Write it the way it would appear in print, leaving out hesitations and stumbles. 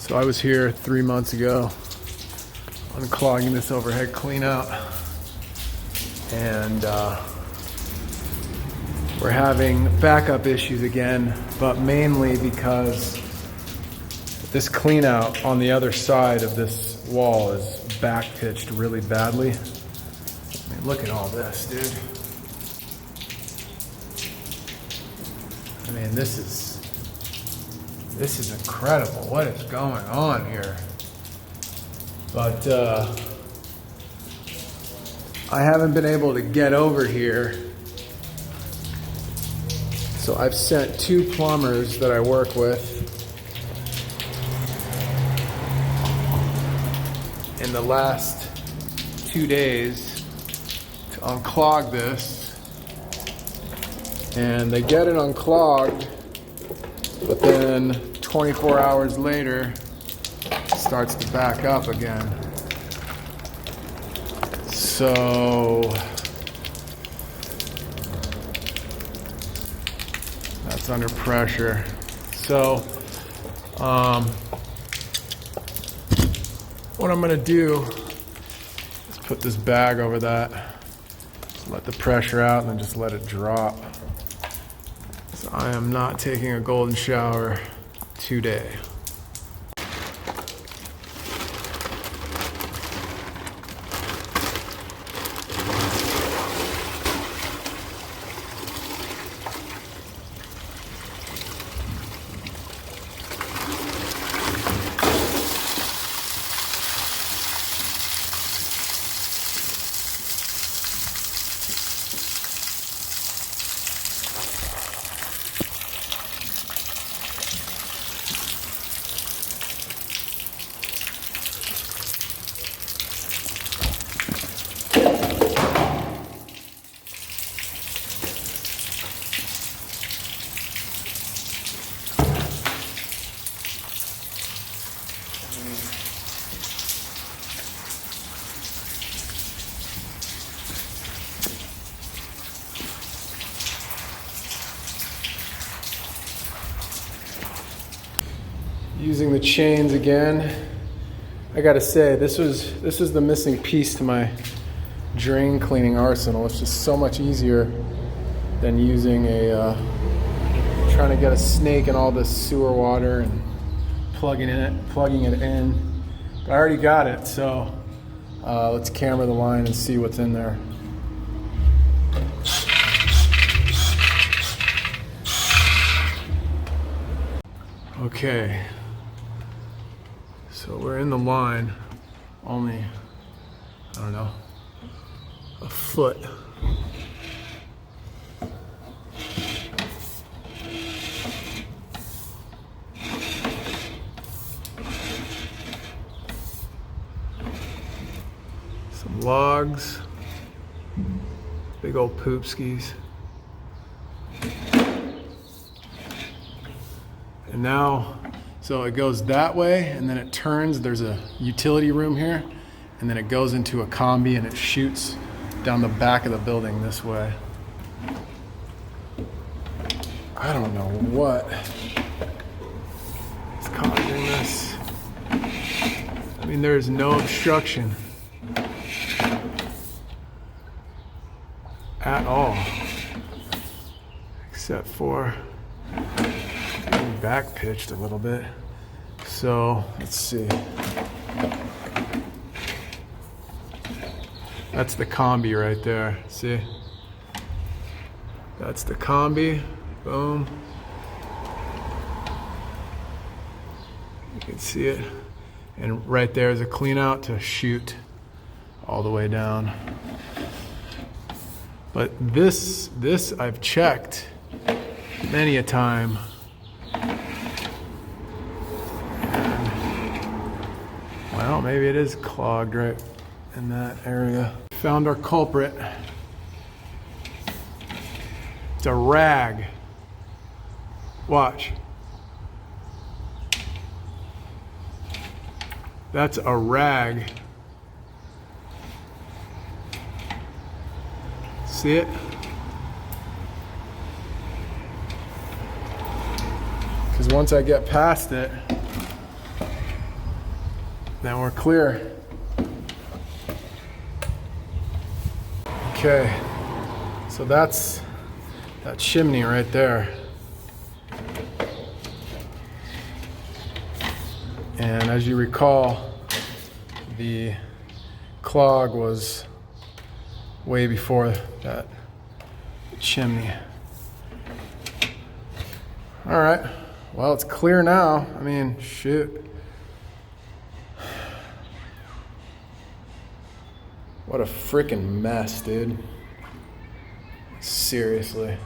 So I was here 3 months ago unclogging this overhead clean out, and we're having backup issues again, but mainly because this clean out on the other side of this wall is back pitched really badly. I mean, look at all this, dude. I mean, this is incredible. What is going on here? But I haven't been able to get over here. So I've sent 2 plumbers that I work with in the last 2 days to unclog this. And they get it unclogged, but then 24 hours later, it starts to back up again. So that's under pressure. So what I'm gonna do is put this bag over that, just let the pressure out, and then just let it drop. So I am not taking a golden shower today. Using the chains again. I gotta say, this is the missing piece to my drain cleaning arsenal. It's just so much easier than using trying to get a snake in all this sewer water and plugging it in. But I already got it, so let's camera the line and see what's in there. Okay. So we're in the line, only, I don't know, a foot. Some logs, big old poop skis. And now, so it goes that way, and then it turns. There's a utility room here, and then it goes into a combi, and it shoots down the back of the building this way. I don't know what is causing this. I mean, there's no obstruction at all, except for back pitched a little bit. So let's see. That's the combi right there. See? That's the combi. Boom. You can see it. And right there is a clean out to shoot all the way down. But this I've checked many a time. Well, maybe it is clogged right in that area. Found our culprit. It's a rag. Watch. That's a rag. See it? Because once I get past it, Then we're clear. Okay, so that's that chimney right there. And as you recall, the clog was way before that chimney. All right, well, it's clear now. I mean, shoot. What a freaking mess, dude. Seriously.